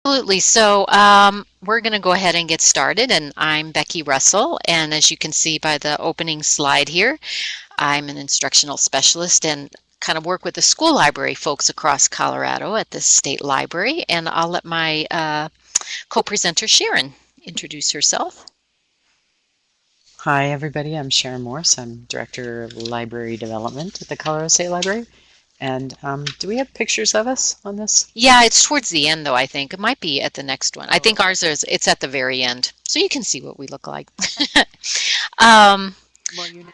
Absolutely. So we're going to go ahead and get started. And I'm Becky Russell. And as you can see by the opening slide here, I'm an instructional specialist and kind of work with the school library folks across Colorado at the state library. And I'll let my co-presenter Sharon introduce herself. Hi, everybody. I'm Sharon Morse. I'm Director of Library Development at the Colorado State Library. And do we have pictures of us on this? Yeah, it's towards the end though, I think. It might be at the next one. I Oh, think okay. ours is, it's at the very end. So you can see what we look like. um, Well, you now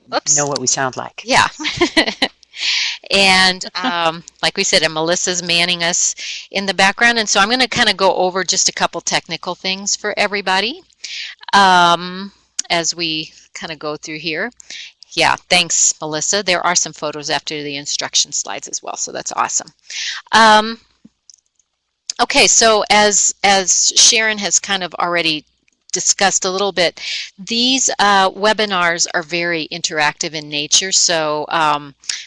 know oops. what we sound like. Yeah. And like we said, and Melissa's manning us in the background. And so I'm going to kind of go over just a couple technical things for everybody um, as we kind of go through here. Yeah, thanks, Melissa. There are some photos after the instruction slides as well, so that's awesome. Um, okay, so as Sharon has kind of already discussed a little bit, these webinars are very interactive in nature. So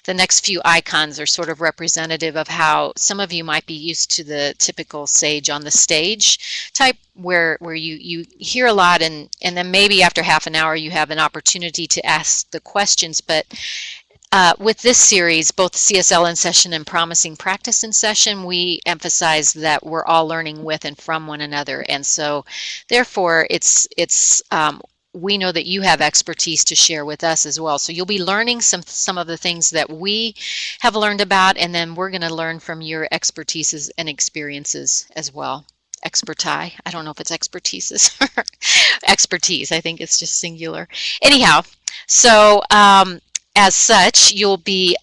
the next few icons are sort of representative of how some of you might be used to the typical sage on the stage type where you hear a lot and then maybe after half an hour you have an opportunity to ask the questions. But with this series, both CSL in session and promising practice in session, we emphasize that we're all learning with and from one another. And so therefore, we know that you have expertise to share with us as well. So you'll be learning some of the things that we have learned about, and then we're going to learn from your expertises and experiences as well. Expertise. I don't know if it's expertises or expertise. I think it's just singular. Anyhow, so as such, you'll be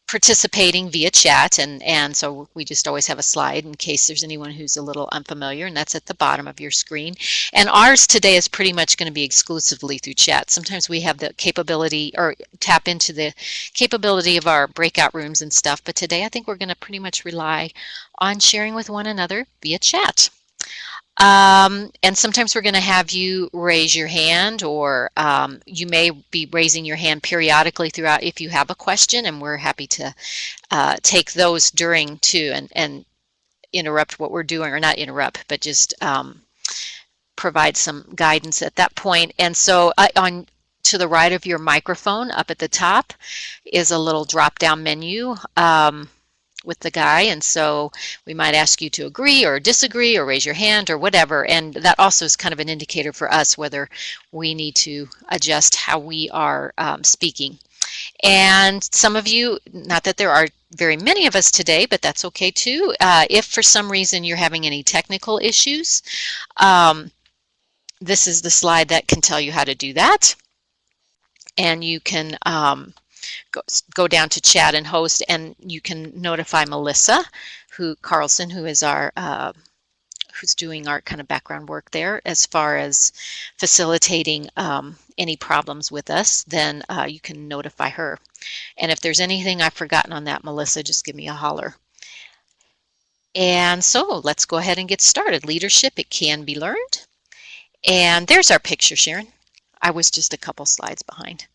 participating via chat, and so we just always have a slide in case there's anyone who's a little unfamiliar, and that's at the bottom of your screen. And ours today is pretty much going to be exclusively through chat. Sometimes we have the capability or tap into the capability of our breakout rooms and stuff, but today I think we're going to pretty much rely on sharing with one another via chat. And sometimes we're going to have you raise your hand, or you may be raising your hand periodically throughout if you have a question, and we're happy to take those during too and interrupt what we're doing, or not interrupt, but just provide some guidance at that point. And so on to the right of your microphone up at the top is a little drop down menu. With the guy, and so we might ask you to agree or disagree or raise your hand or whatever, and that also is kind of an indicator for us whether we need to adjust how we are speaking. And some of you, not that there are very many of us today, but that's okay too. If for some reason you're having any technical issues, um, this is the slide that can tell you how to do that, and you can go down to chat and host, and you can notify Melissa Carlson, who is our who's doing our kind of background work there as far as facilitating any problems with us. Then you can notify her. And if there's anything I've forgotten on that, Melissa, just give me a holler. And so let's go ahead and get started. Leadership, it can be learned. And there's our picture, Sharon. I was just a couple slides behind.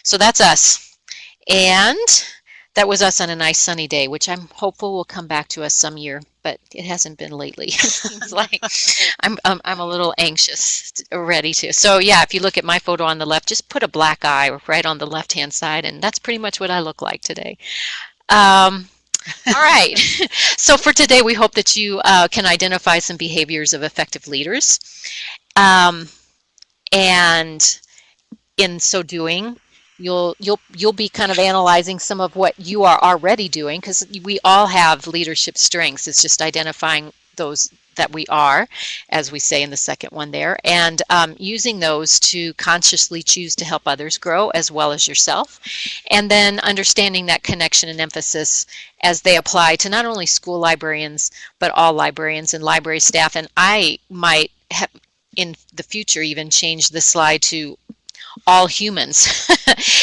So that's us. And that was us on a nice sunny day, which I'm hopeful will come back to us some year, but it hasn't been lately. It seems like I'm a little anxious, ready to. So yeah, if you look at my photo on the left, just put a black eye right on the left-hand side, and that's pretty much what I look like today. All right. So for today, we hope that you can identify some behaviors of effective leaders, um, and in so doing, you'll be kind of analyzing some of what you are already doing, because we all have leadership strengths. It's just identifying those that we are, as we say in the second one there, and using those to consciously choose to help others grow as well as yourself, and then understanding that connection and emphasis as they apply to not only school librarians but all librarians and library staff. And I might have in the future even change the slide to all humans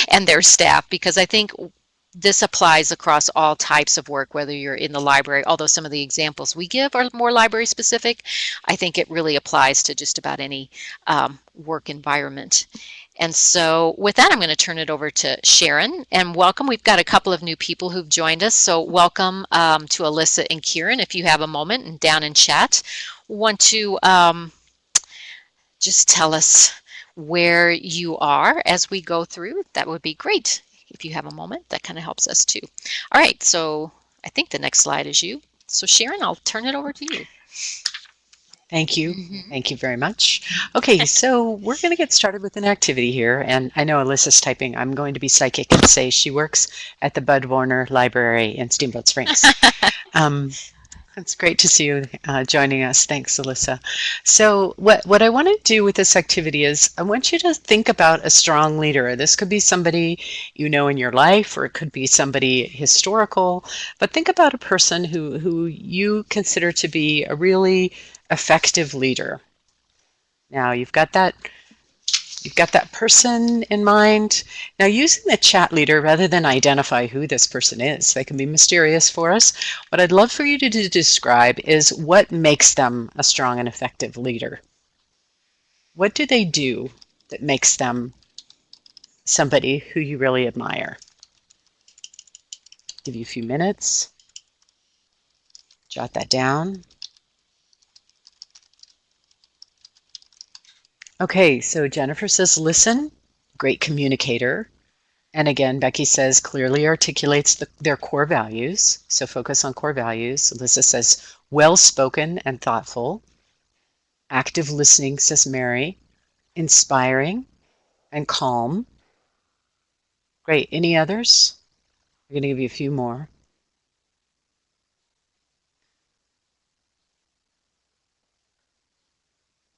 and their staff, because I think this applies across all types of work, whether you're in the library, although some of the examples we give are more library specific. I think it really applies to just about any work environment. And so with that, I'm going to turn it over to Sharon. And welcome. We've got a couple of new people who've joined us. So welcome to Alyssa and Kieran. If you have a moment and down in chat, want to just tell us where you are as we go through, that would be great. If you have a moment, that kind of helps us too. All right, so I think the next slide is you. So Sharon, I'll turn it over to you. Thank you. Thank you very much. Okay, so we're going to get started with an activity here. And I know Alyssa's typing. I'm going to be psychic and say she works at the Bud Warner Library in Steamboat Springs. It's great to see you joining us. Thanks, Alyssa. So what I want to do with this activity is I want you to think about a strong leader. This could be somebody you know in your life, or it could be somebody historical, but think about a person who you consider to be a really effective leader. Now you've got that person in mind. Now, using the chat leader rather than identify who this person is, they can be mysterious for us. What I'd love for you to describe is what makes them a strong and effective leader. What do they do that makes them somebody who you really admire? Give you a few minutes. Jot that down. Okay, so Jennifer says, listen, great communicator. And again, Becky says, clearly articulates their core values. So focus on core values. Alyssa says, well-spoken and thoughtful. Active listening, says Mary. Inspiring and calm. Great. Any others? I'm going to give you a few more.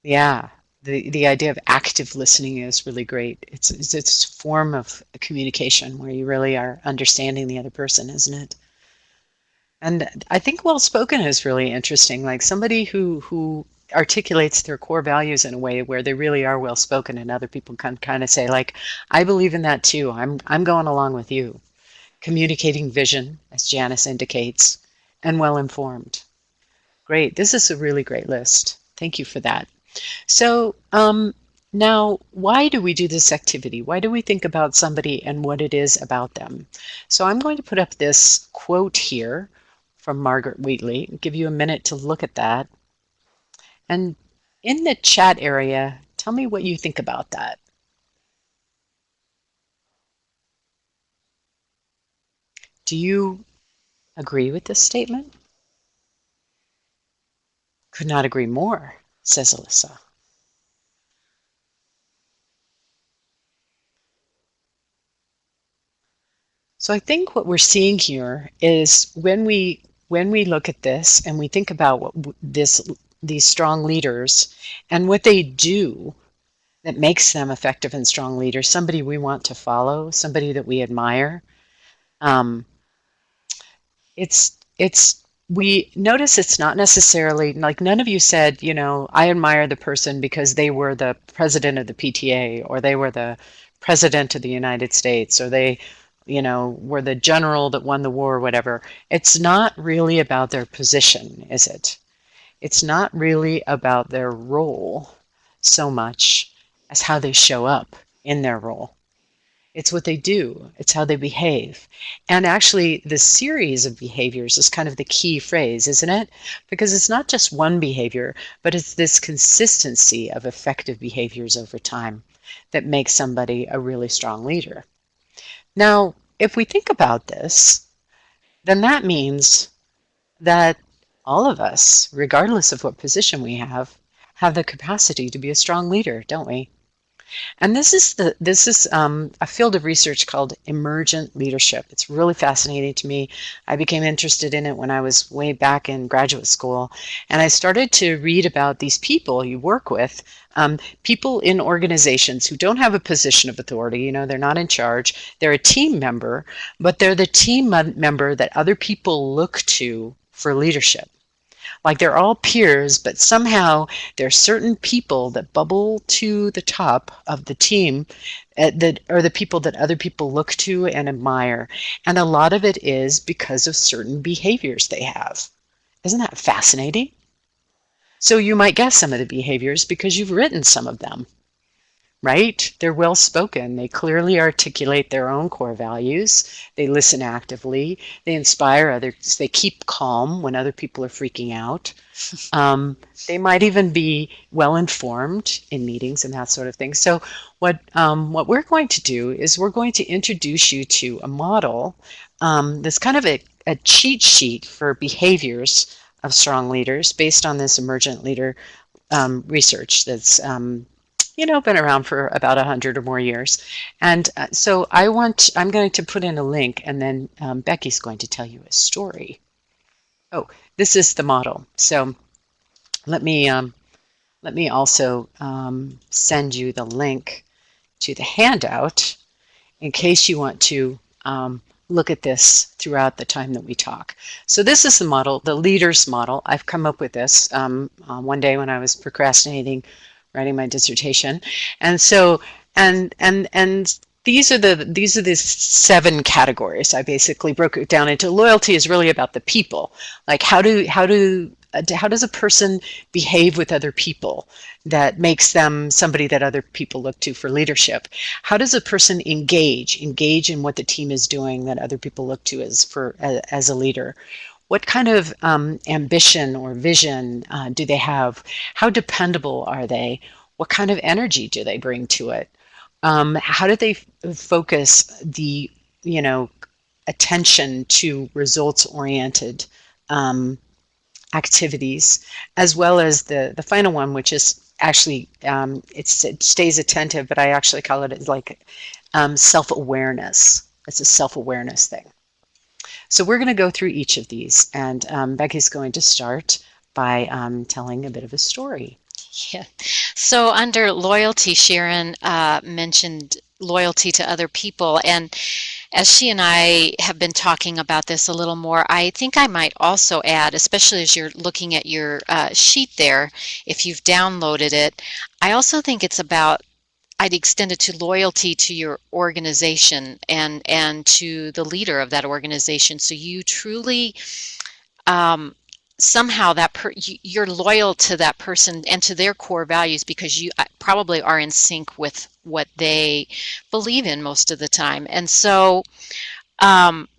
Yeah. The idea of active listening is really great. It's a form of communication where you really are understanding the other person, isn't it? And I think well-spoken is really interesting. Like somebody who articulates their core values in a way where they really are well-spoken, and other people can kind of say, like, I believe in that too. I'm going along with you. Communicating vision, as Janice indicates, and well-informed. Great. This is a really great list. Thank you for that. So now, why do we do this activity? Why do we think about somebody and what it is about them? So I'm going to put up this quote here from Margaret Wheatley, give you a minute to look at that. And in the chat area, tell me what you think about that. Do you agree with this statement? Could not agree more, says Alyssa. So I think what we're seeing here is when we look at this and we think about what these strong leaders and what they do that makes them effective and strong leaders, somebody we want to follow, somebody that we admire. We notice it's not necessarily, like none of you said, you know, I admire the person because they were the president of the PTA, or they were the president of the United States, or they, you know, were the general that won the war, or whatever. It's not really about their position, is it? It's not really about their role so much as how they show up in their role. It's what they do. It's how they behave. And actually, the series of behaviors is kind of the key phrase, isn't it? Because it's not just one behavior, but it's this consistency of effective behaviors over time that makes somebody a really strong leader. Now, if we think about this, then that means that all of us, regardless of what position we have the capacity to be a strong leader, don't we? And this is a field of research called emergent leadership. It's really fascinating to me. I became interested in it when I was way back in graduate school, and I started to read about these people you work with, people in organizations who don't have a position of authority. You know, they're not in charge. They're a team member, but they're the team member that other people look to for leadership. Like they're all peers, but somehow there are certain people that bubble to the top of the team that are the people that other people look to and admire. And a lot of it is because of certain behaviors they have. Isn't that fascinating? So you might guess some of the behaviors because you've written some of them. right? They're well spoken. They clearly articulate their own core values. They listen actively. They inspire others. They keep calm when other people are freaking out. Um, they might even be well informed in meetings and that sort of thing. So, what we're going to do is we're going to introduce you to a model that's kind of a cheat sheet for behaviors of strong leaders based on this emergent leader research that's been around for about 100 or more years. And so I'm going to put in a link, and then Becky's going to tell you a story. Oh, this is the model. So let me also send you the link to the handout in case you want to look at this throughout the time that we talk. So this is the model, the leader's model. I've come up with this one day when I was procrastinating writing my dissertation. And so, and these are the 7 categories. I basically broke it down into loyalty is really about the people. Like how does a person behave with other people that makes them somebody that other people look to for leadership? How does a person engage in what the team is doing that other people look to as a leader? What kind of ambition or vision do they have? How dependable are they? What kind of energy do they bring to it? How do they focus the attention to results-oriented activities, as well as the final one, which is actually it stays attentive, but I actually call it like self-awareness. It's a self-awareness thing. So we're going to go through each of these, and Becky's going to start by telling a bit of a story. Yeah. So under loyalty, Sharon mentioned loyalty to other people, and as she and I have been talking about this a little more, I think I might also add, especially as you're looking at your sheet there, if you've downloaded it, I also think it's about I'd extend it to loyalty to your organization and to the leader of that organization. So you truly somehow you're loyal to that person and to their core values because you probably are in sync with what they believe in most of the time. And so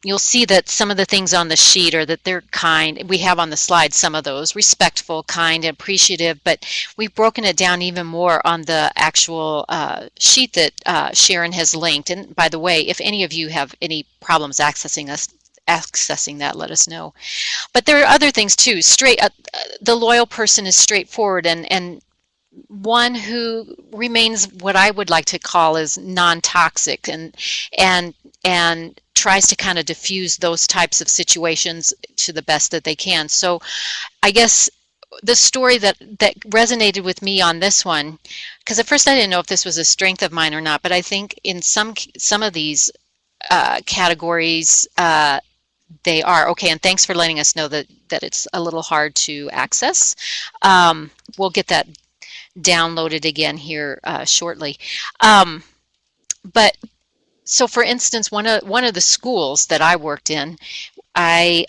you'll see that some of the things on the sheet are that they're kind. We have on the slide some of those, respectful, kind, appreciative, but we've broken it down even more on the actual sheet that Sharon has linked. And by the way, if any of you have any problems accessing that, let us know. But there are other things too. The loyal person is straightforward and one who remains what I would like to call as non-toxic and tries to kind of diffuse those types of situations to the best that they can. So I guess the story that resonated with me on this one, because at first I didn't know if this was a strength of mine or not, but I think in some of these categories they are. Okay, and thanks for letting us know that it's a little hard to access. We'll get that downloaded again here shortly. But so, for instance, one of the schools that I worked in, I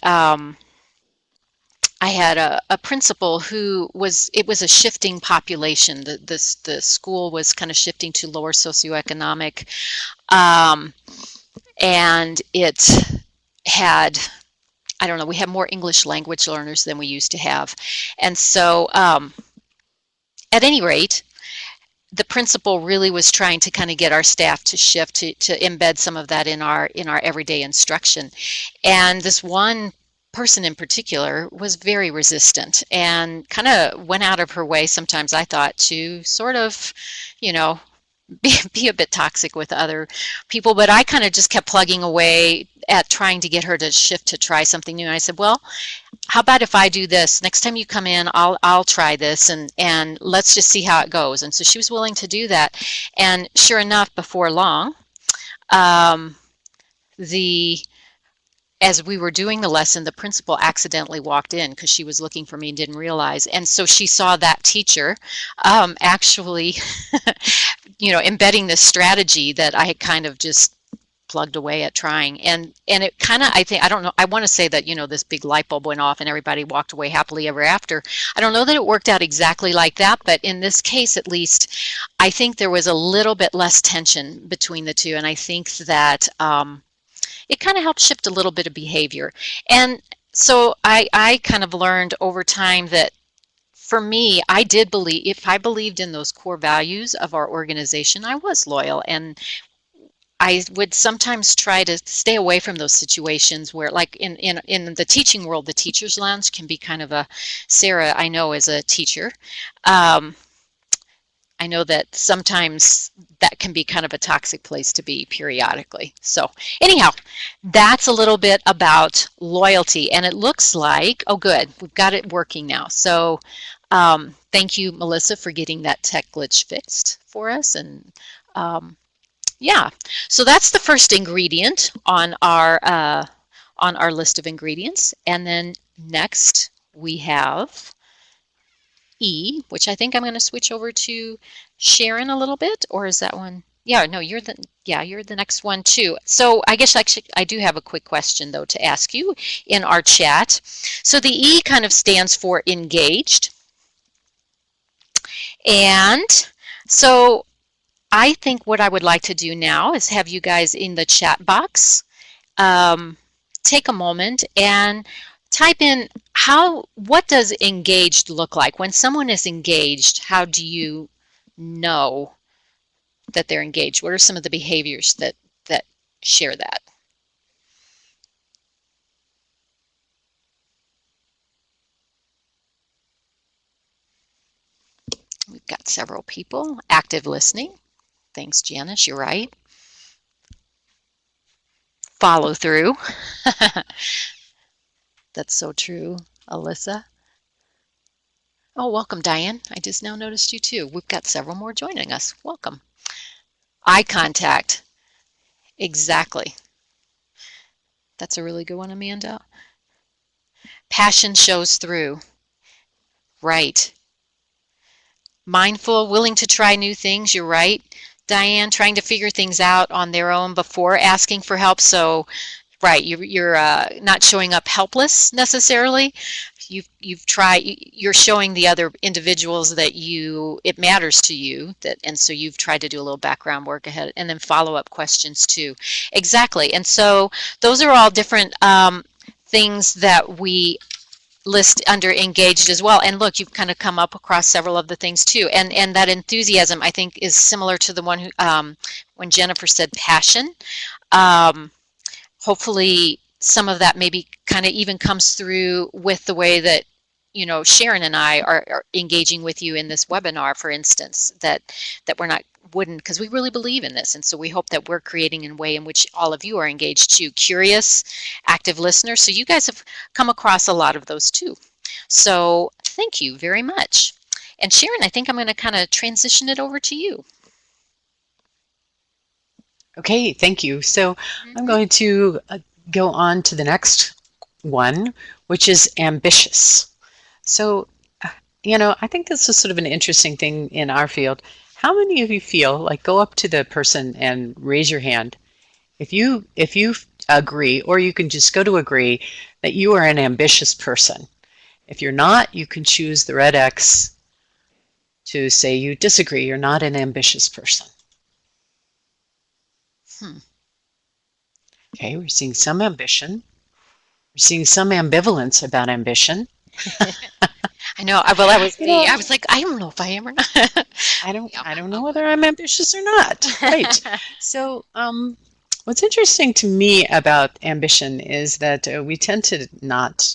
had a principal who it was a shifting population. The school was kind of shifting to lower socioeconomic, and it had, I don't know, we had more English language learners than we used to have. And so at any rate, the principal really was trying to kind of get our staff to shift to embed some of that in our everyday instruction. And this one person in particular was very resistant and kind of went out of her way sometimes, I thought, to sort of, be a bit toxic with other people. But I kind of just kept plugging away at trying to get her to shift to try something new. And I said, well, how about if I do this? Next time you come in, I'll try this and let's just see how it goes. And so she was willing to do that. And sure enough, before long, as we were doing the lesson, the principal accidentally walked in because she was looking for me and didn't realize. And so she saw that teacher actually, embedding this strategy that I had kind of just plugged away at trying. And it kind of, I think, I don't know, I want to say that, this big light bulb went off and everybody walked away happily ever after. I don't know that it worked out exactly like that, but in this case, at least, I think there was a little bit less tension between the two. And I think that it kind of helped shift a little bit of behavior. And so I kind of learned over time that for me, I did believe, if I believed in those core values of our organization, I was loyal. And I would sometimes try to stay away from those situations where, like in the teaching world, the teacher's lounge can be kind of a, Sarah, I know, as a teacher, I know that sometimes that can be kind of a toxic place to be periodically. So anyhow, that's a little bit about loyalty. And it looks like, oh good, we've got it working now. So thank you, Melissa, for getting that tech glitch fixed for us. And yeah, so that's the first ingredient on our list of ingredients. And then next we have E, which I think I'm going to switch over to Sharon a little bit, or is that one? Yeah, no, you're the next one too. So I guess actually I do have a quick question though to ask you in our chat. So the E kind of stands for engaged. And so I think what I would like to do now is have you guys in the chat box take a moment and type in what does engaged look like? When someone is engaged, how do you know that they're engaged? What are some of the behaviors that share that? We've got several people. Active listening. Thanks, Janice, you're right. Follow through. That's so true, Alyssa. Oh, welcome, Diane. I just now noticed you too. We've got several more joining us. Welcome. Eye contact. Exactly. That's a really good one, Amanda. Passion shows through. Right. Mindful, willing to try new things. You're right, Diane. Trying to figure things out on their own before asking for help. So, right, you're not showing up helpless necessarily. You're showing the other individuals that it matters to you, and so you've tried to do a little background work ahead, and then follow-up questions too. Exactly. And so those are all different things that we list under engaged as well. And look, you've kind of come up across several of the things too. And that enthusiasm, I think, is similar to the one who, when Jennifer said passion. Hopefully some of that maybe kind of even comes through with the way that, Sharon and I are engaging with you in this webinar, for instance, that wouldn't, because we really believe in this. And so we hope that we're creating a way in which all of you are engaged too. Curious, active listeners. So you guys have come across a lot of those too. So thank you very much. And Sharon, I think I'm going to kind of transition it over to you. Okay, thank you. So I'm going to go on to the next one, which is ambitious. So, I think this is sort of an interesting thing in our field. How many of you feel like, go up to the person and raise your hand if you agree, or you can just go to agree that you are an ambitious person. If you're not, you can choose the red X to say you disagree, you're not an ambitious person. Okay, we're seeing some ambition. We're seeing some ambivalence about ambition. I know. Well, that was me. I was like, I don't know if I am or not. I don't know whether I'm ambitious or not. Right. So, what's interesting to me about ambition is that we tend to not.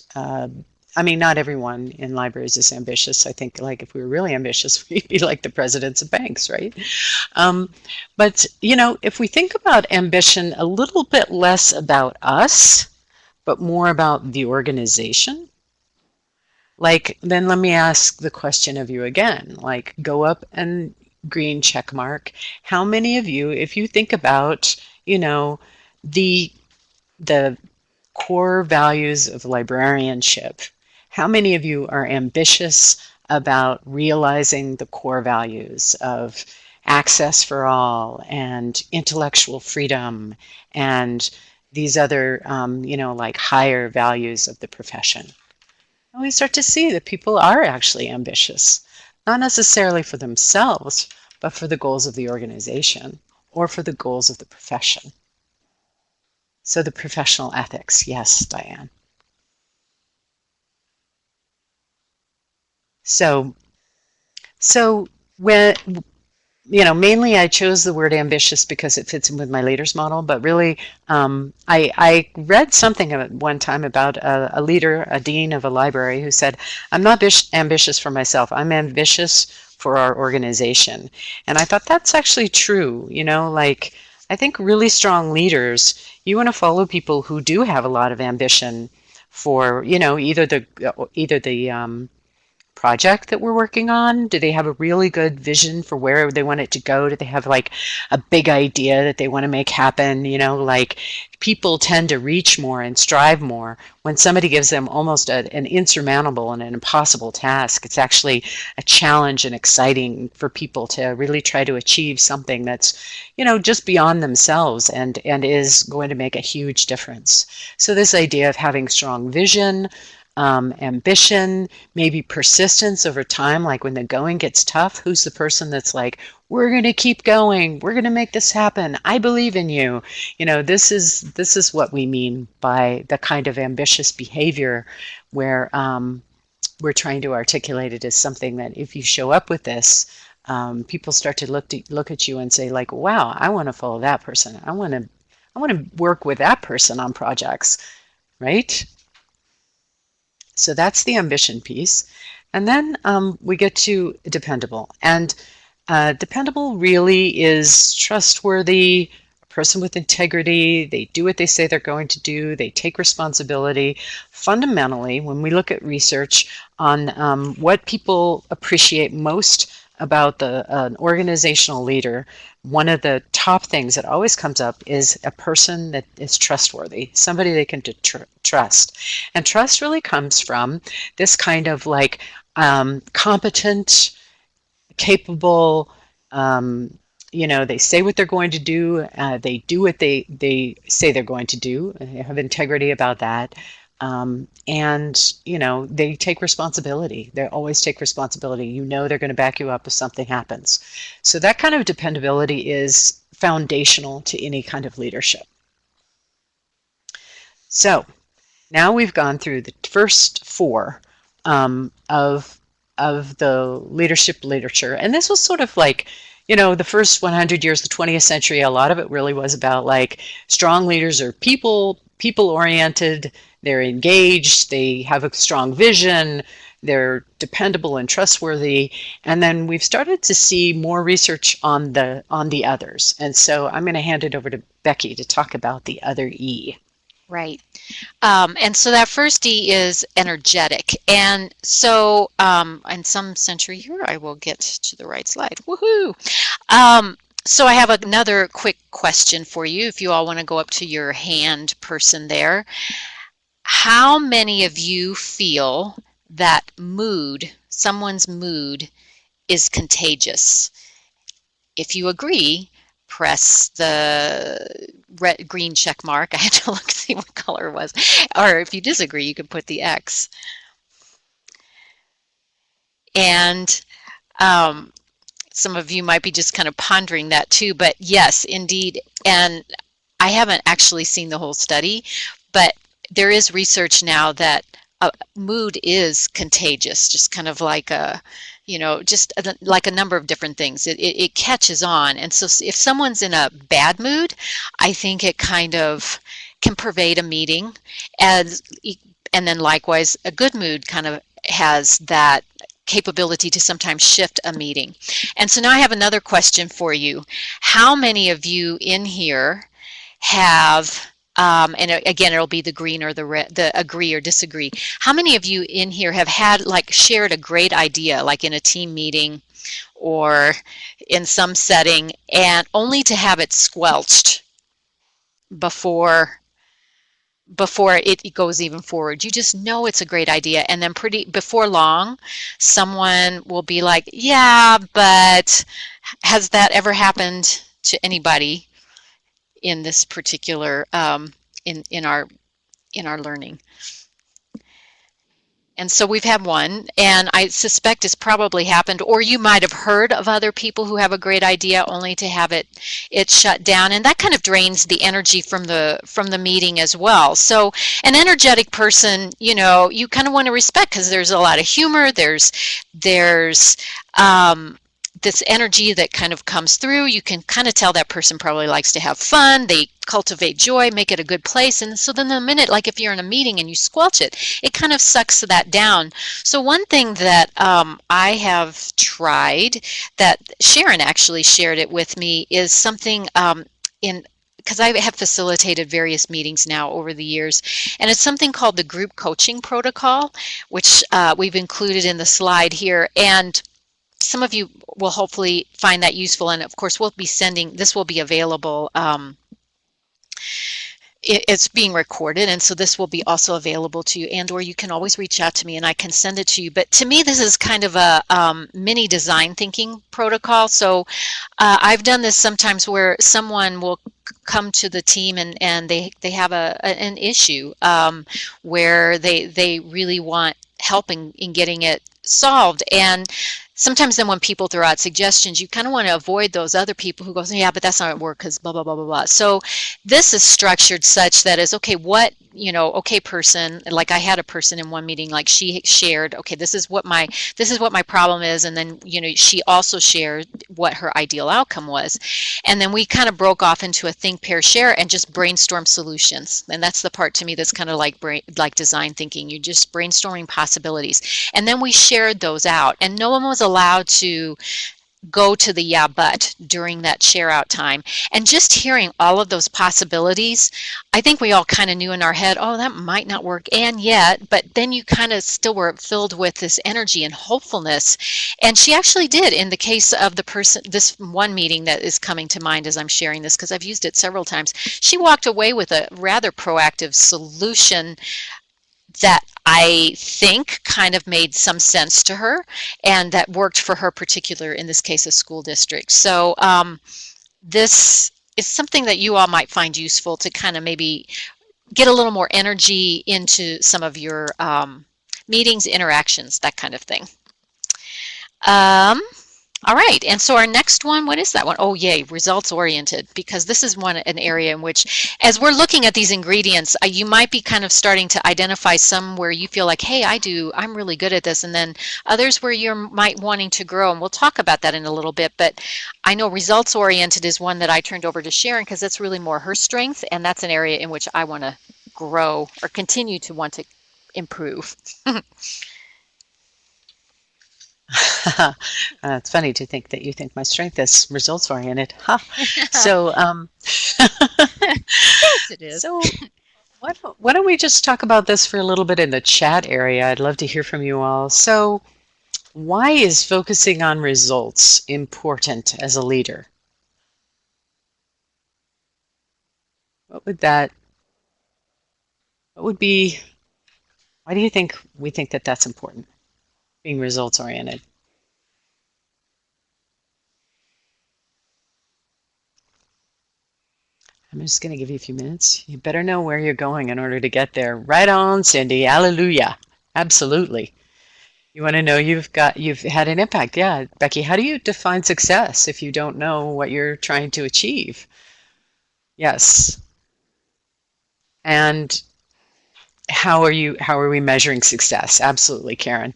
Not everyone in libraries is ambitious. I think, like, if we were really ambitious, we'd be like the presidents of banks, right? But if we think about ambition a little bit less about us, but more about the organization, then let me ask the question of you again. Like, go up and green check mark. How many of you, if you think about, the core values of librarianship, how many of you are ambitious about realizing the core values of access for all and intellectual freedom and these other, like higher values of the profession. And we start to see that people are actually ambitious, not necessarily for themselves, but for the goals of the organization or for the goals of the profession. So the professional ethics, yes, Diane. So when mainly I chose the word ambitious because it fits in with my leaders model, but really, I read something at one time about a leader, a dean of a library, who said, I'm not ambitious for myself, I'm ambitious for our organization. And I thought that's actually true. Like, I think really strong leaders, you want to follow people who do have a lot of ambition for, either the project that we're working on? Do they have a really good vision for where they want it to go? Do they have like a big idea that they want to make happen? Like, people tend to reach more and strive more when somebody gives them almost an insurmountable and an impossible task. It's actually a challenge and exciting for people to really try to achieve something that's, just beyond themselves and is going to make a huge difference. So this idea of having strong vision, ambition, maybe persistence over time, like when the going gets tough, who's the person that's like, we're going to keep going, we're going to make this happen, I believe in you. This is what we mean by the kind of ambitious behavior where we're trying to articulate it as something that if you show up with this, people start to look at you and say, like, wow, I want to follow that person, I want to work with that person on projects, right? So that's the ambition piece. And then we get to dependable. And dependable really is trustworthy, a person with integrity. They do what they say they're going to do. They take responsibility. Fundamentally, when we look at research on what people appreciate most about an organizational leader, one of the top things that always comes up is a person that is trustworthy, somebody they can trust. And trust really comes from this kind of like competent, capable, they say what they're going to do, they do what they say they're going to do, and they have integrity about that. And they take responsibility. They always take responsibility. They're going to back you up if something happens. So that kind of dependability is foundational to any kind of leadership. So now we've gone through the first four of the leadership literature, and this was sort of like, the first 100 years of the 20th century. A lot of it really was about like strong leaders are people oriented, they're engaged, they have a strong vision, they're dependable and trustworthy. And then we've started to see more research on the others. And so I'm going to hand it over to Becky to talk about the other E. Right. And so that first E is energetic. And so in some century here, I will get to the right slide. Woohoo! So I have another quick question for you, if you all want to go up to your hand person there. How many of you feel that someone's mood is contagious? If you agree, press the green check mark. I had to look to see what color it was. Or if you disagree, you can put the X. And some of you might be just kind of pondering that too, but yes, indeed. And I haven't actually seen the whole study, but there is research now that mood is contagious, just kind of like just like a number of different things. It catches on. And so if someone's in a bad mood, I think it kind of can pervade a meeting. And then likewise, a good mood kind of has that capability to sometimes shift a meeting. And so now I have another question for you. How many of you in here have, and again, it'll be the green or the agree or disagree. How many of you in here have shared a great idea, like in a team meeting or in some setting, and only to have it squelched before before it goes even forward. You just know it's a great idea, and then before long, someone will be like, "Yeah, but has that ever happened to anybody in this particular in our learning?" And so we've had one, and I suspect it's probably happened, or you might have heard of other people who have a great idea only to have it shut down, and that kind of drains the energy from the meeting as well. So an energetic person, you kind of want to respect, because there's a lot of humor, there's this energy that kind of comes through. You can kind of tell that person probably likes to have fun. They cultivate joy, make it a good place. And so then the minute, like if you're in a meeting and you squelch it, it kind of sucks that down. So one thing that I have tried, that Sharon actually shared it with me, is something because I have facilitated various meetings now over the years, and it's something called the group coaching protocol, which we've included in the slide here. And some of you will hopefully find that useful, and of course we'll be sending, this will be available, it's being recorded, and so this will be also available to you, and or you can always reach out to me and I can send it to you. But to me, this is kind of a mini design thinking protocol. So I've done this sometimes where someone will come to the team and they have an issue where they really want help in getting it solved. And sometimes then when people throw out suggestions, you kind of want to avoid those other people who goes, yeah, but that's not work because blah, blah, blah, blah, blah. So this is structured such that is, okay, okay, person, like I had a person in one meeting, like she shared, okay, this is what my problem is. And then, she also shared what her ideal outcome was. And then we kind of broke off into a think, pair, share, and just brainstorm solutions. And that's the part to me that's kind of like design thinking. You're just brainstorming possibilities. And then we shared those out, and no one was allowed to go to the yeah but during that share out time. And just hearing all of those possibilities, I think we all kind of knew in our head, oh, that might not work, and yet, but then you kind of still were filled with this energy and hopefulness. And she actually did, in the case of the person, this one meeting that is coming to mind as I'm sharing this, because I've used it several times, she walked away with a rather proactive solution that I think kind of made some sense to her, and that worked for her particular, in this case, a school district. So this is something that you all might find useful to kind of maybe get a little more energy into some of your meetings, interactions, that kind of thing. All right, and so our next one, what is that one? Oh, yay, results oriented, because this is an area in which, as we're looking at these ingredients, you might be kind of starting to identify some where you feel like, hey, I'm really good at this, and then others where you're might wanting to grow, and we'll talk about that in a little bit. But I know results oriented is one that I turned over to Sharon because that's really more her strength, and that's an area in which I want to grow or continue to want to improve. It's funny to think that you think my strength is results oriented. Huh. So, Yes, it is. so why don't we just talk about this for a little bit in the chat area? I'd love to hear from you all. So, why is focusing on results important as a leader? What would be, why do you think we think that that's important? Being results oriented. I'm just going to give you a few minutes. You better know where you're going in order to get there. Right on, Cindy. Hallelujah. Absolutely. You want to know you've had an impact. Yeah. Becky, how do you define success if you don't know what you're trying to achieve? Yes. And how are we measuring success? Absolutely, Karen.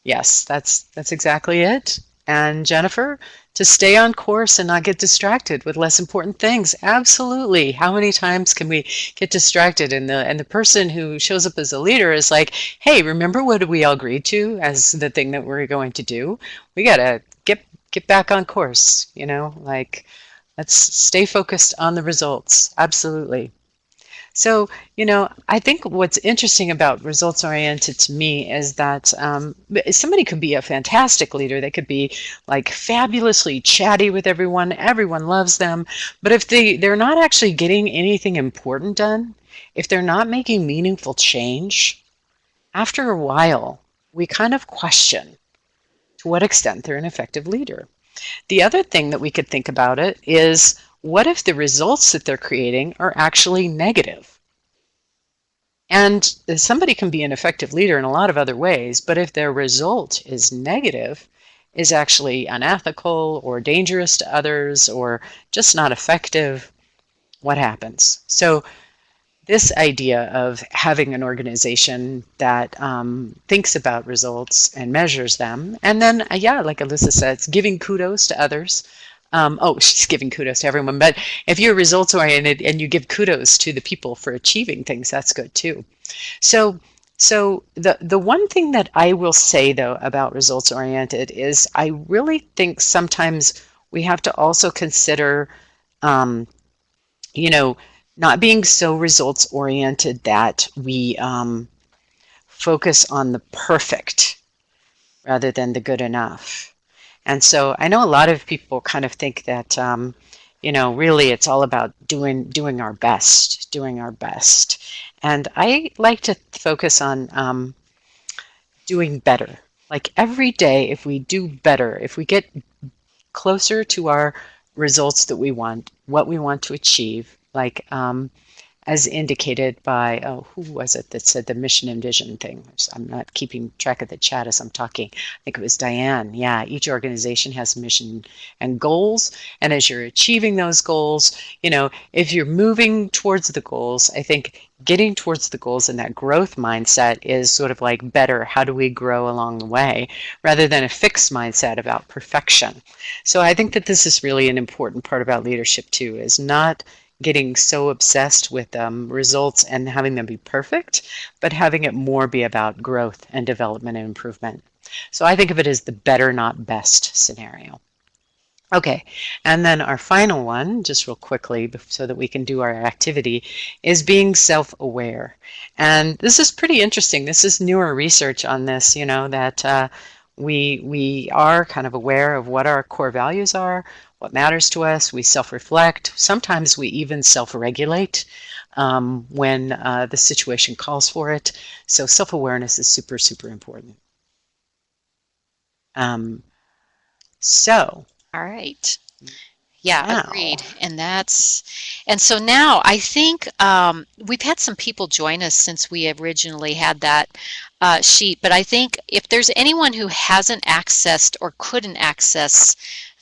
Yes, that's exactly it. And Jennifer, to stay on course and not get distracted with less important things. Absolutely. How many times can we get distracted? And the person who shows up as a leader is like, hey, remember what we all agreed to as the thing that we're going to do? We gotta get back on course, like let's stay focused on the results. Absolutely. So, I think what's interesting about results oriented to me is that somebody could be a fantastic leader. They could be like fabulously chatty with everyone. Everyone loves them. But if they're not actually getting anything important done, if they're not making meaningful change, after a while, we kind of question to what extent they're an effective leader. The other thing that we could think about it is, what if the results that they're creating are actually negative? And somebody can be an effective leader in a lot of other ways, but if their result is negative, is actually unethical or dangerous to others or just not effective, what happens? So this idea of having an organization that thinks about results and measures them, and then, yeah, like Alyssa says, giving kudos to others. Oh, she's giving kudos to everyone, but if you're results oriented and you give kudos to the people for achieving things, that's good too. So the one thing that I will say though about results oriented is, I really think sometimes we have to also consider um, you know, not being so results oriented that we focus on the perfect rather than the good enough. And so I know a lot of people kind of think that, really it's all about doing our best, doing our best. And I like to focus on doing better. Like every day, if we do better, if we get closer to our results that we want, what we want to achieve, like as indicated by, oh, who was it that said the mission and vision thing? I'm not keeping track of the chat as I'm talking. I think it was Diane. Yeah, each organization has a mission and goals. And as you're achieving those goals, if you're moving towards the goals, I think getting towards the goals and that growth mindset is sort of like better. How do we grow along the way rather than a fixed mindset about perfection? So I think that this is really an important part about leadership too, is not getting so obsessed with results and having them be perfect, but having it more be about growth and development and improvement. So I think of it as the better, not best scenario. Okay, and then our final one, just real quickly, so that we can do our activity, is being self-aware. And this is pretty interesting. This is newer research on this, that we are kind of aware of what our core values are, what matters to us. We self-reflect. Sometimes we even self-regulate when the situation calls for it. So self-awareness is super, super important. So All right. Yeah, now, agreed. And so now I think we've had some people join us since we originally had that sheet, but I think if there's anyone who hasn't accessed or couldn't access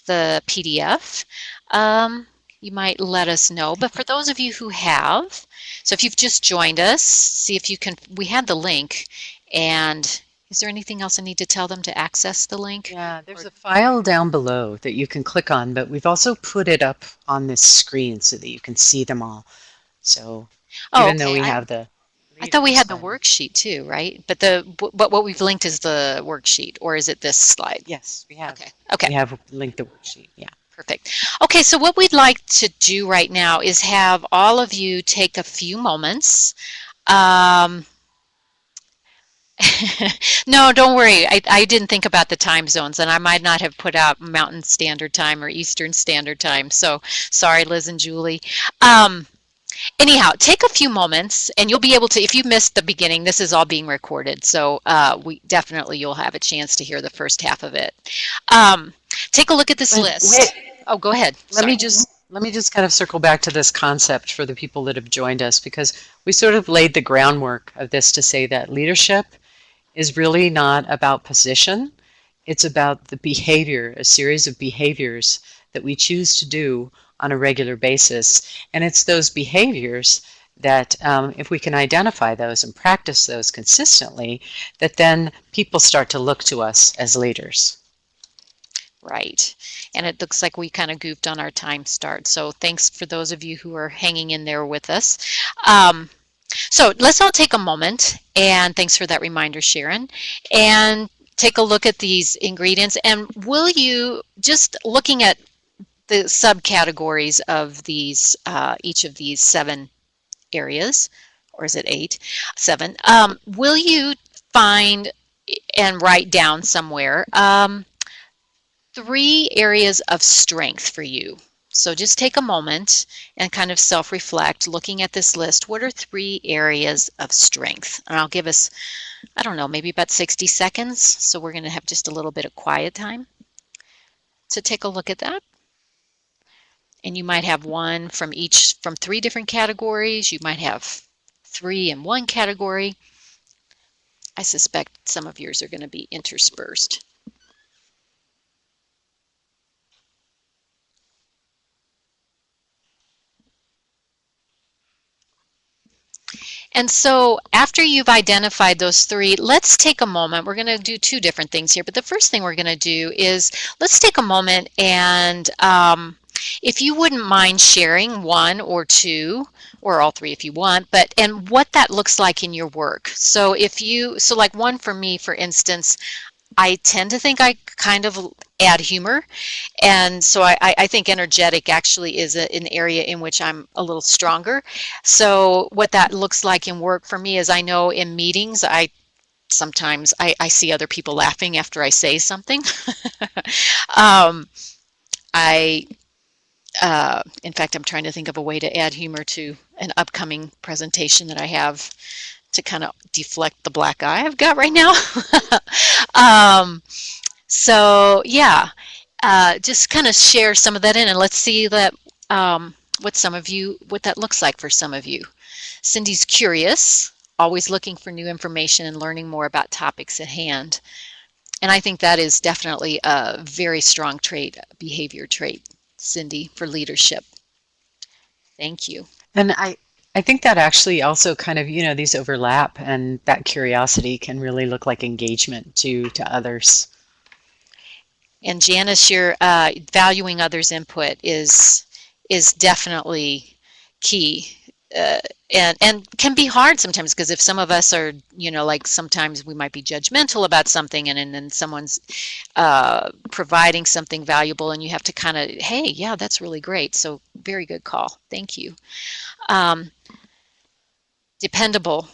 the PDF, you might let us know. But for those of you who have, so if you've just joined us, see if you can, we had the link, and is there anything else I need to tell them to access the link? yeah, there's a file down below that you can click on, but we've also put it up on this screen so that you can see them all. So even though we have the I thought we had the worksheet too, right? But what we've linked is the worksheet, or is it this slide? Yes, we have. Okay. We have linked the worksheet, yeah. Perfect. Okay, so what we'd like to do right now is have all of you take a few moments. No, don't worry. I didn't think about the time zones, and I might not have put out Mountain Standard Time or Eastern Standard Time. So sorry, Liz and Julie. Anyhow, take a few moments, and you'll be able to, if you missed the beginning, this is all being recorded, so you'll have a chance to hear the first half of it. Take a look at this list. Oh, go ahead. Let me just kind of circle back to this concept for the people that have joined us, because we sort of laid the groundwork of this to say that leadership is really not about position. It's about the behavior, a series of behaviors that we choose to do on a regular basis. And it's those behaviors that if we can identify those and practice those consistently, that then people start to look to us as leaders. Right. And it looks like we kind of goofed on our time start. So thanks for those of you who are hanging in there with us. So let's all take a moment, and thanks for that reminder, Sharon, and take a look at these ingredients. And will you, just looking at the subcategories of these, each of these 7 areas, or is it 8? 7. Will you find and write down somewhere 3 areas of strength for you So just take a moment and kind of self-reflect, looking at this list. What are 3 areas of strength? And I'll give us, I don't know, maybe about 60 seconds. So we're going to have just a little bit of quiet time to take a look at that. And you might have one from 3 different categories. You might have 3 in one category. I suspect some of yours are going to be interspersed. And so after you've identified those 3, let's take a moment. We're going to do 2 different things here, but the first thing we're going to do is let's take a moment and if you wouldn't mind sharing 1 or 2 or all 3 if you want, and what that looks like in your work. So like one for me, for instance, I tend to think I kind of add humor. And so I think energetic actually is an area in which I'm a little stronger. So what that looks like in work for me is I know in meetings, sometimes I see other people laughing after I say something. um, in fact, I'm trying to think of a way to add humor to an upcoming presentation that I have to kind of deflect the black eye I've got right now. So yeah, just kind of share some of that in, and let's see that what that looks like for some of you. Cindy's curious, always looking for new information and learning more about topics at hand. And I think that is definitely a very strong trait, behavior trait, Cindy, for leadership. Thank you. And I think that actually also kind of, these overlap, and that curiosity can really look like engagement to others. And Janice, your valuing others' input is definitely key. And can be hard sometimes, because if some of us are, like sometimes we might be judgmental about something, and then someone's providing something valuable, and you have to kind of, hey, yeah, that's really great. So very good call. Thank you. Dependable.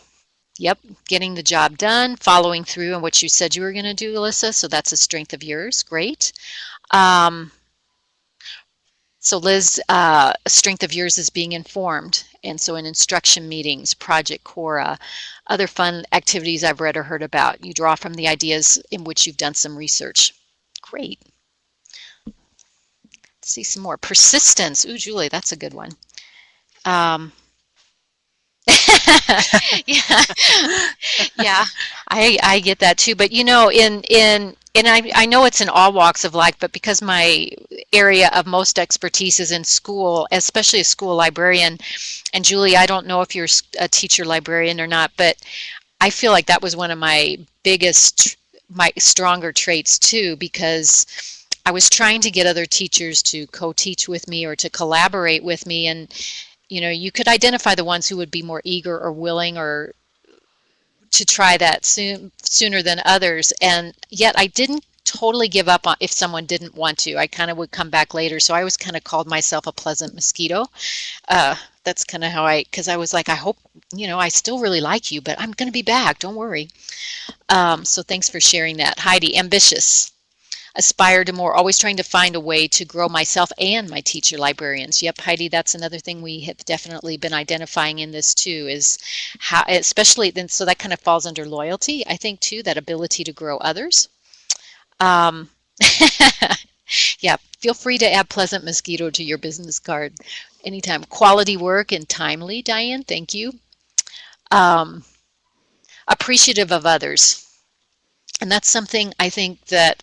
Yep, getting the job done, following through on what you said you were going to do, Alyssa. So that's a strength of yours. Great. So Liz, a strength of yours is being informed. And so in instruction meetings, Project Cora, other fun activities I've read or heard about, you draw from the ideas in which you've done some research. Great. Let's see some more. Persistence. Ooh, Julie, that's a good one. Yeah, yeah, I get that too. But and I know it's in all walks of life, but because my area of most expertise is in school, especially a school librarian, and Julie, I don't know if you're a teacher librarian or not, but I feel like that was one of my my stronger traits too, because I was trying to get other teachers to co-teach with me or to collaborate with me, and you could identify the ones who would be more eager or willing or to try that sooner than others. And yet I didn't totally give up on if someone didn't want to. I kind of would come back later. So I always kind of called myself a pleasant mosquito. That's kind of how because I was like, I hope, I still really like you, but I'm going to be back. Don't worry. So thanks for sharing that. Heidi, ambitious. Aspire to more, always trying to find a way to grow myself and my teacher librarians. Yep, Heidi, that's another thing we have definitely been identifying in this too, is how, especially then, so that kind of falls under loyalty, I think too, that ability to grow others. Yeah, feel free to add pleasant mosquito to your business card anytime. Quality work and timely, Diane, thank you. Appreciative of others. And that's something I think that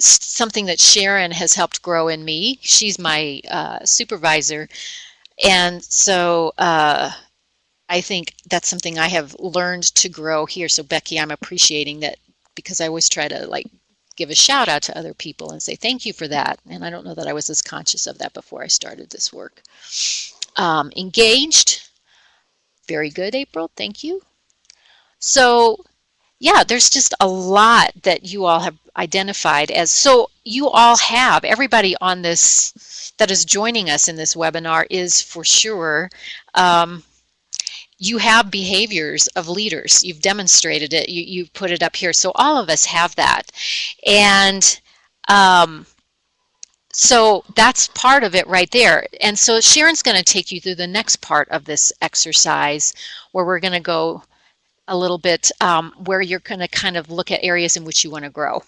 something that Sharon has helped grow in me. She's my supervisor. And so I think that's something I have learned to grow here. So Becky, I'm appreciating that, because I always try to give a shout out to other people and say thank you for that. And I don't know that I was as conscious of that before I started this work. Engaged. Very good, April. Thank you. So yeah, there's just a lot that you all have identified as, so you all have, everybody on this that is joining us in this webinar is for sure, you have behaviors of leaders. You've demonstrated it. You've put it up here. So all of us have that. And So that's part of it right there. And so Sharon's going to take you through the next part of this exercise where we're going to go a little bit where you're going to kind of look at areas in which you want to grow.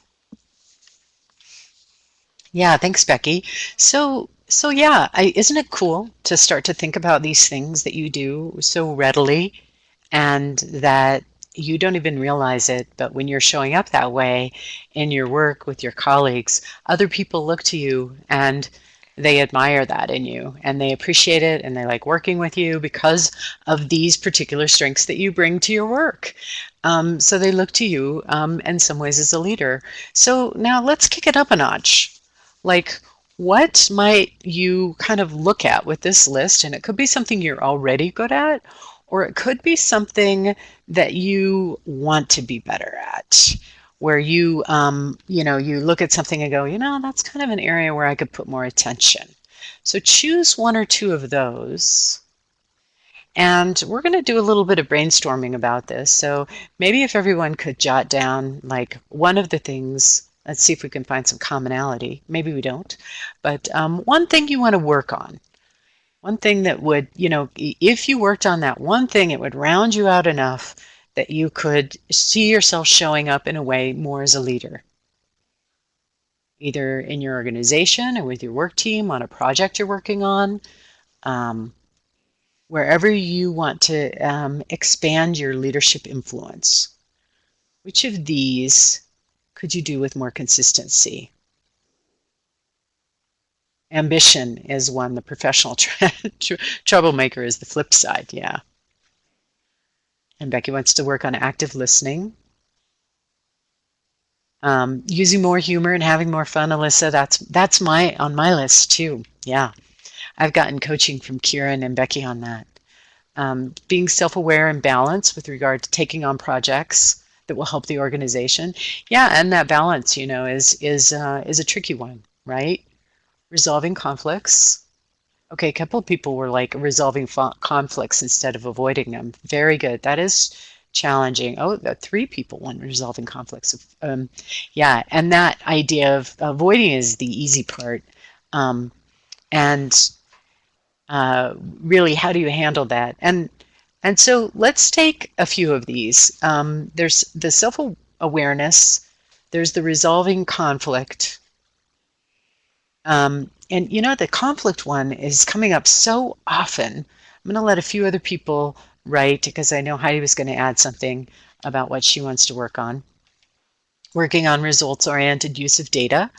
Yeah, thanks, Becky. So yeah, isn't it cool to start to think about these things that you do so readily and that you don't even realize it, but when you're showing up that way in your work with your colleagues, other people look to you and they admire that in you and they appreciate it and they like working with you because of these particular strengths that you bring to your work. So they look to you in some ways as a leader. So now let's kick it up a notch. Like, what might you kind of look at with this list? And it could be something you're already good at, or it could be something that you want to be better at, where you look at something and go, that's kind of an area where I could put more attention. So choose one or two of those. And we're going to do a little bit of brainstorming about this. So maybe if everyone could jot down like one of the things, let's see if we can find some commonality. Maybe we don't. But one thing you want to work on. One thing that would, if you worked on that one thing, it would round you out enough that you could see yourself showing up in a way more as a leader, either in your organization or with your work team on a project you're working on, wherever you want to expand your leadership influence. Which of these could you do with more consistency? Ambition is one, the professional troublemaker is the flip side, yeah. And Becky wants to work on active listening. Using more humor and having more fun, Alyssa, that's on my list too, yeah. I've gotten coaching from Kieran and Becky on that. Being self-aware and balanced with regard to taking on projects that will help the organization. Yeah, and that balance, is a tricky one, right? Resolving conflicts. Okay, a couple of people were like resolving conflicts instead of avoiding them. Very good. That is challenging. Oh, 3 people want resolving conflicts. Yeah, and that idea of avoiding is the easy part. And really, how do you handle that? And so let's take a few of these. There's the self-awareness. There's the resolving conflict. And the conflict one is coming up so often. I'm going to let a few other people write because I know Heidi was going to add something about what she wants to work on. Working on results-oriented use of data.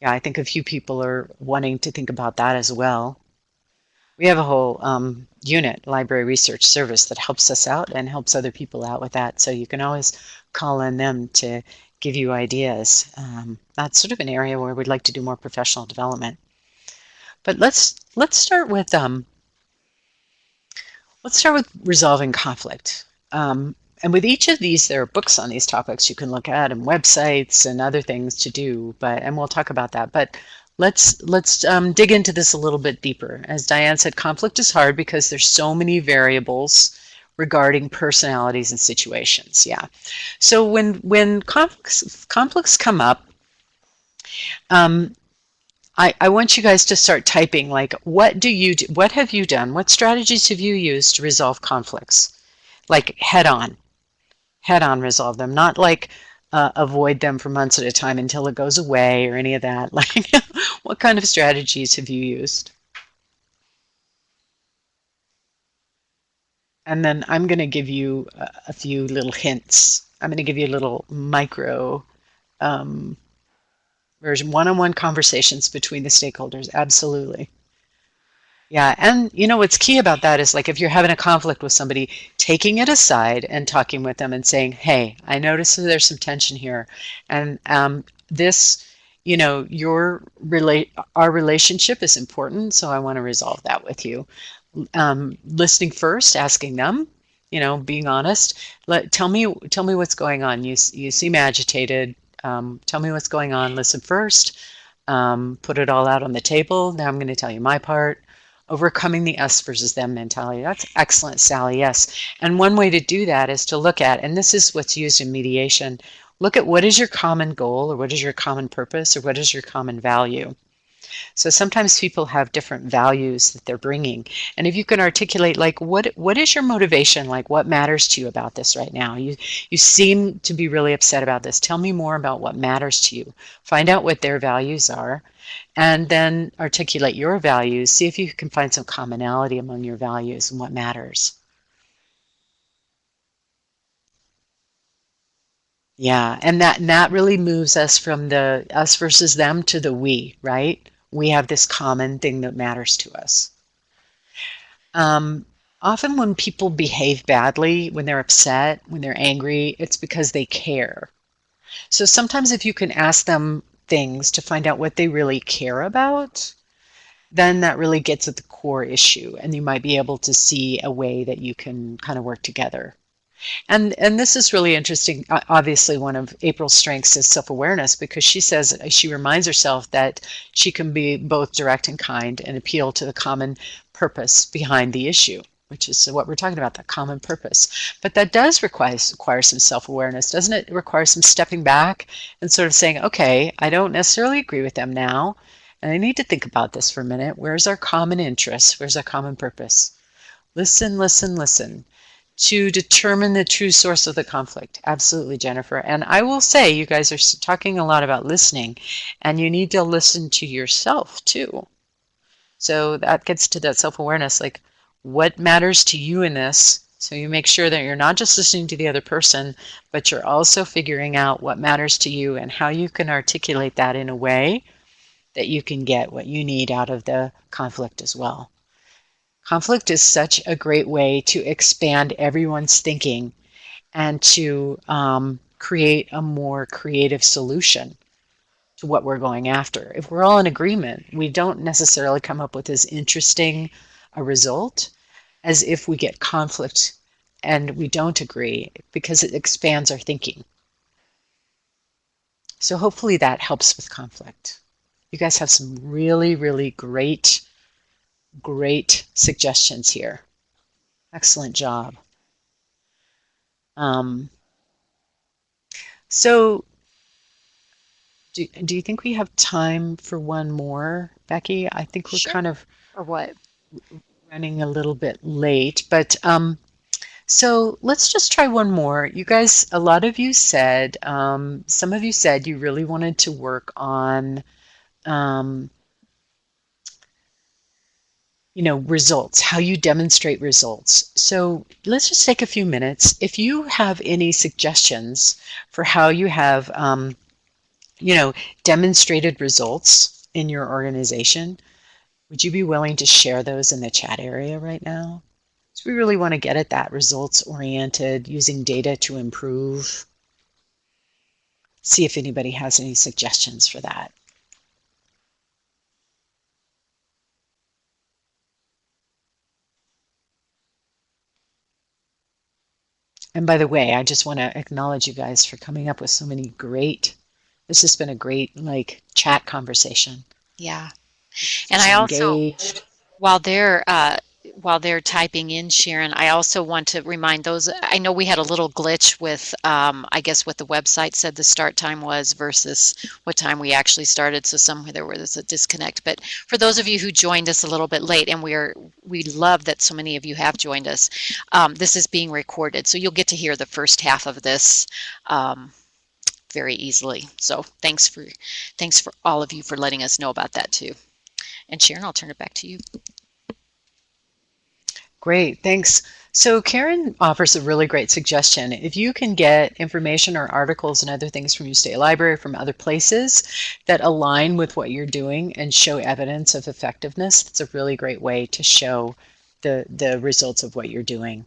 Yeah, I think a few people are wanting to think about that as well. We have a whole unit, Library Research Service, that helps us out and helps other people out with that. So you can always call on them to give you ideas. That's sort of an area where we'd like to do more professional development. But let's start with resolving conflict. And with each of these, there are books on these topics you can look at and websites and other things to do. And we'll talk about that. But let's dig into this a little bit deeper. As Diane said, conflict is hard because there's so many variables regarding personalities and situations. Yeah. So when conflicts come up, I want you guys to start typing like, what do you do? What have you done? What strategies have you used to resolve conflicts? Like head on resolve them, not like avoid them for months at a time until it goes away or any of that. Like, what kind of strategies have you used? And then I'm going to give you a few little hints. I'm going to give you a little micro version, one-on-one conversations between the stakeholders. Absolutely. Yeah, and what's key about that is like if you're having a conflict with somebody, taking it aside and talking with them and saying, hey, I noticed that there's some tension here. And this, our relationship is important, so I want to resolve that with you. Listening first, asking them, being honest. Tell me what's going on. You seem agitated. Tell me what's going on. Listen first. Put it all out on the table. Now I'm going to tell you my part. Overcoming the us versus them mentality. That's excellent, Sally. Yes. And one way to do that is to look at, and this is what's used in mediation, look at what is your common goal or what is your common purpose or what is your common value. So sometimes people have different values that they're bringing. And if you can articulate, like, what is your motivation? Like, what matters to you about this right now? You seem to be really upset about this. Tell me more about what matters to you. Find out what their values are, and then articulate your values. See if you can find some commonality among your values and what matters. Yeah, and that really moves us from the us versus them to the we, right? We have this common thing that matters to us. Um, Often when people behave badly, when they're upset, when they're angry, it's because they care. So sometimes if you can ask them things to find out what they really care about, then that really gets at the core issue, and you might be able to see a way that you can kind of work together. And this is really interesting. Obviously, one of April's strengths is self-awareness, because she says she reminds herself that she can be both direct and kind and appeal to the common purpose behind the issue, which is what we're talking about, that common purpose. But that does require some self-awareness, doesn't it? It requires some stepping back and sort of saying, okay, I don't necessarily agree with them now, and I need to think about this for a minute. Where's our common interest? Where's our common purpose? Listen, listen, listen to determine the true source of the conflict. Absolutely, Jennifer. And I will say, you guys are talking a lot about listening, and you need to listen to yourself too. So that gets to that self-awareness, like what matters to you in this. So you make sure that you're not just listening to the other person, but you're also figuring out what matters to you and how you can articulate that in a way that you can get what you need out of the conflict as well. Conflict is such a great way to expand everyone's thinking and to create a more creative solution to what we're going after. If we're all in agreement, we don't necessarily come up with as interesting a result as if we get conflict and we don't agree, because it expands our thinking. So hopefully that helps with conflict. You guys have some really, really great suggestions here. Excellent job. Um, so do you think we have time for one more, Becky? I think we're Sure. kind of Or what? running a little bit late, but so let's just try one more. You guys, a lot of you said, some of you said you really wanted to work on um, results, how you demonstrate results. So let's just take a few minutes. If you have any suggestions for how you have, demonstrated results in your organization, would you be willing to share those in the chat area right now? So we really want to get at that results-oriented, using data to improve. See if anybody has any suggestions for that. And by the way, I just want to acknowledge you guys for coming up with so many this has been a great chat conversation. Yeah. And I also, Engaged. while they're typing in, Sharon, I also want to remind those. I know we had a little glitch with, I guess, what the website said the start time was versus what time we actually started. So somewhere there was a disconnect. But for those of you who joined us a little bit late, and we love that so many of you have joined us. This is being recorded, so you'll get to hear the first half of this very easily. So thanks for all of you for letting us know about that too. And Sharon, I'll turn it back to you. Great, thanks. So Karen offers a really great suggestion. If you can get information or articles and other things from your state library, from other places that align with what you're doing and show evidence of effectiveness, that's a really great way to show the results of what you're doing.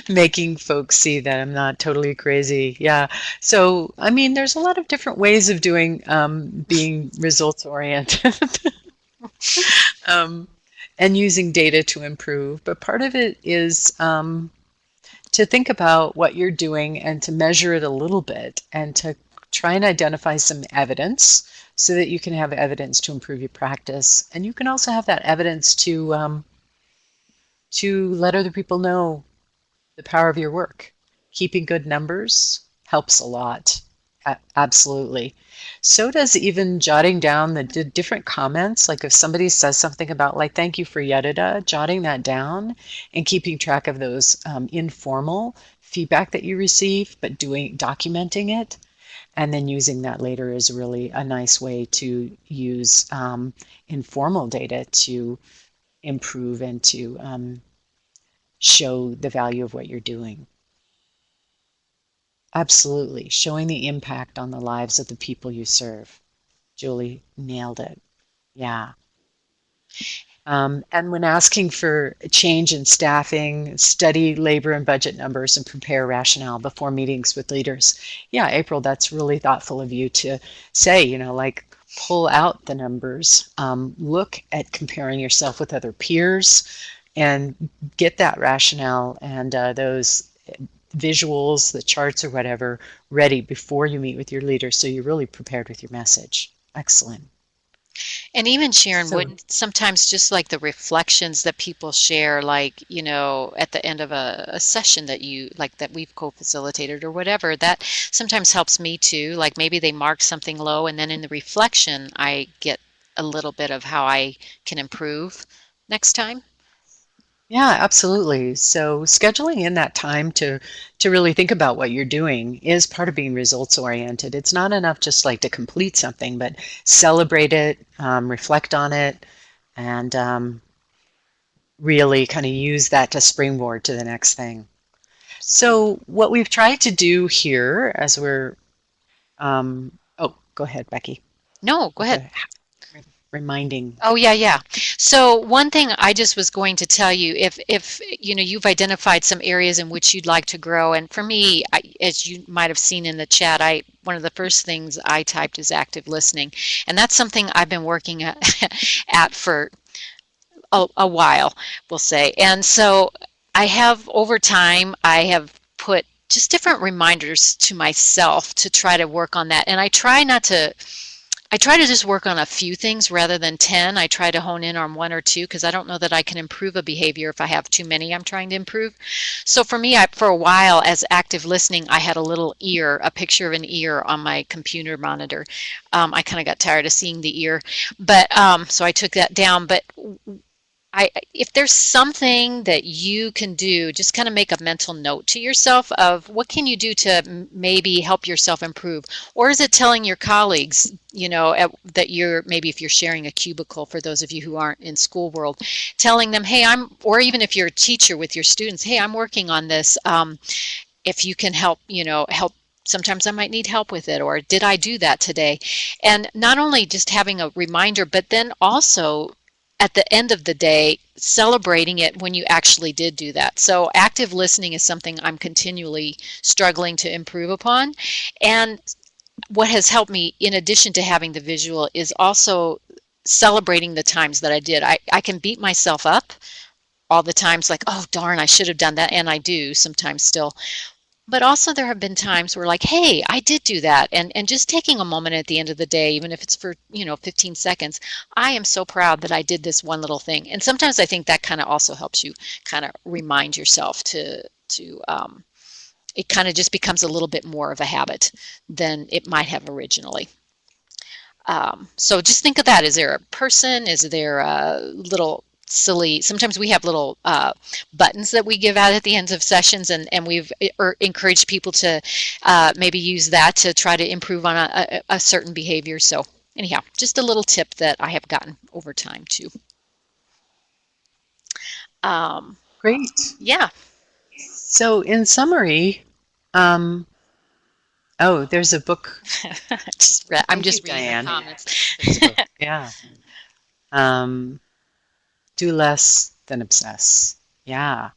Making folks see that I'm not totally crazy. Yeah. So, I mean, there's a lot of different ways of doing being results oriented. And using data to improve. But part of it is to think about what you're doing and to measure it a little bit and to try and identify some evidence so that you can have evidence to improve your practice. And you can also have that evidence to let other people know the power of your work. Keeping good numbers helps a lot. Absolutely. So does even jotting down the different comments. Like if somebody says something about like, thank you for yada, jotting that down and keeping track of those informal feedback that you receive, but documenting it and then using that later is really a nice way to use informal data to improve and to show the value of what you're doing. Absolutely. Showing the impact on the lives of the people you serve. Julie nailed it. Yeah. And when asking for a change in staffing, study labor and budget numbers and prepare rationale before meetings with leaders. Yeah, April, that's really thoughtful of you to say, like pull out the numbers, look at comparing yourself with other peers and get that rationale and those visuals, the charts or whatever, ready before you meet with your leader so you're really prepared with your message. Excellent. And even Sharon, So, would sometimes just like the reflections that people share, like, at the end of a session that that we've co-facilitated or whatever, that sometimes helps me too. Like maybe they mark something low and then in the reflection, I get a little bit of how I can improve next time. yeah, absolutely. So scheduling in that time to really think about what you're doing is part of being results oriented. It's not enough just like to complete something, but celebrate it, reflect on it, and really kind of use that to springboard to the next thing. So what we've tried to do here as we're, oh, go ahead, Becky. No, go With ahead. the reminding. Oh, yeah, yeah. So one thing I just was going to tell you, if you've identified some areas in which you'd like to grow, and for me, as you might have seen in the chat, one of the first things I typed is active listening, and that's something I've been working at, at for a while, we'll say. And so I have over time, I have put just different reminders to myself to try to work on that, and I try to just work on a few things rather than 10. I try to hone in on one or two because I don't know that I can improve a behavior if I have too many I'm trying to improve. So for me, for a while as active listening, I had a little ear, a picture of an ear on my computer monitor. I kind of got tired of seeing the ear, but so I took that down. But if there's something that you can do, just kind of make a mental note to yourself of what can you do to maybe help yourself improve, or is it telling your colleagues, that maybe if you're sharing a cubicle, for those of you who aren't in school world, telling them, hey, or even if you're a teacher with your students, hey, I'm working on this. If you can help, help. Sometimes I might need help with it, or did I do that today? And not only just having a reminder, but then also at the end of the day, celebrating it when you actually did do that. So active listening is something I'm continually struggling to improve upon. And what has helped me, in addition to having the visual, is also celebrating the times that I did. I can beat myself up all the times like, oh, darn, I should have done that. And I do sometimes still. But also there have been times where like, hey, I did do that. And just taking a moment at the end of the day, even if it's for, 15 seconds, I am so proud that I did this one little thing. And sometimes I think that kind of also helps you kind of remind yourself it kind of just becomes a little bit more of a habit than it might have originally. So just think of that. Is there a person? Is there a little silly, sometimes we have little buttons that we give out at the ends of sessions, and we've encouraged people to maybe use that to try to improve on a certain behavior. So anyhow, just a little tip that I have gotten over time too. Great. Yeah. So in summary, oh, there's a book. I'm just reading Diane. the comments. There's a book. Yeah. Do less than obsess. Yeah.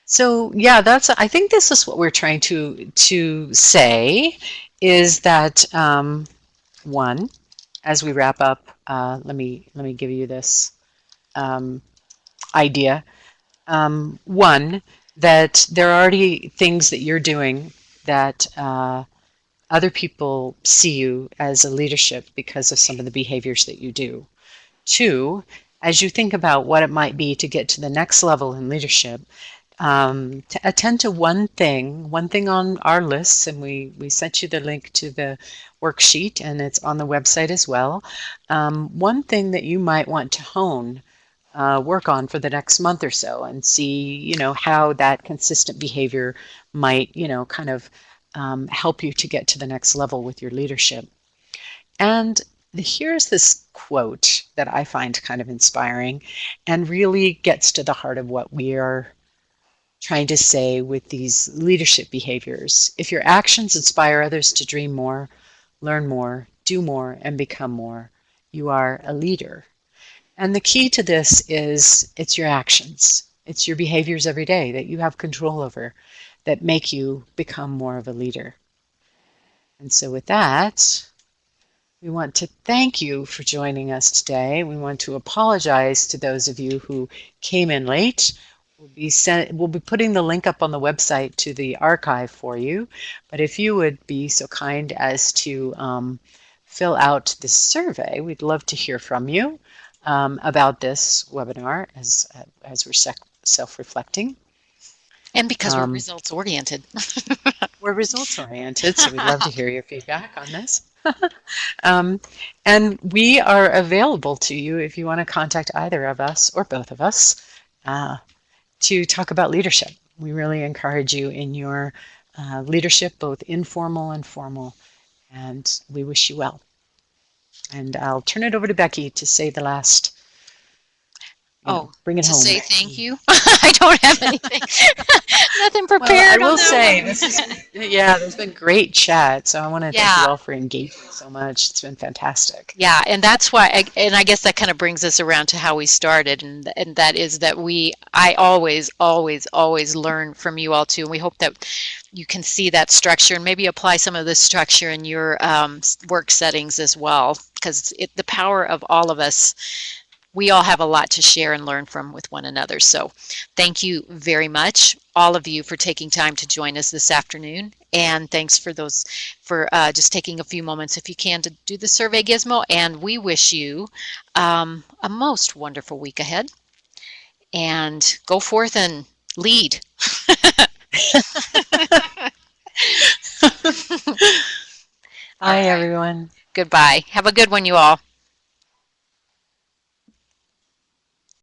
So yeah, I think this is what we're trying to say is that one, as we wrap up, let me give you this idea. One, that there are already things that you're doing that other people see you as a leadership because of some of the behaviors that you do. Two, as you think about what it might be to get to the next level in leadership, to attend to one thing on our lists, and we sent you the link to the worksheet, and it's on the website as well. One thing that you might want to work on for the next month or so, and see, how that consistent behavior might, kind of help you to get to the next level with your leadership. And here's this quote that I find kind of inspiring and really gets to the heart of what we are trying to say with these leadership behaviors. If your actions inspire others to dream more, learn more, do more, and become more, you are a leader. And the key to this is it's your actions. It's your behaviors every day that you have control over that make you become more of a leader. And so with that, we want to thank you for joining us today. We want to apologize to those of you who came in late. We'll be putting the link up on the website to the archive for you. But if you would be so kind as to fill out this survey, we'd love to hear from you about this webinar as we're self-reflecting. And because we're results oriented. We're results oriented, so we'd love to hear your feedback on this. And we are available to you if you want to contact either of us or both of us to talk about leadership. We really encourage you in your leadership, both informal and formal, and we wish you well. And I'll turn it over to Becky to say the last. Bring it home. To say thank you. I don't have anything. Nothing prepared. Well, I will say there's been great chat. So I want to thank you all for engaging so much. It's been fantastic. Yeah, and that's why, and I guess that kind of brings us around to how we started, and that is that I always learn from you all too, and we hope that you can see that structure and maybe apply some of this structure in your work settings as well, because the power of all of us. We all have a lot to share and learn from with one another. So thank you very much, all of you, for taking time to join us this afternoon. And thanks for just taking a few moments, if you can, to do the survey gizmo. And we wish you a most wonderful week ahead. And go forth and lead. Bye, everyone. Goodbye. Have a good one, you all.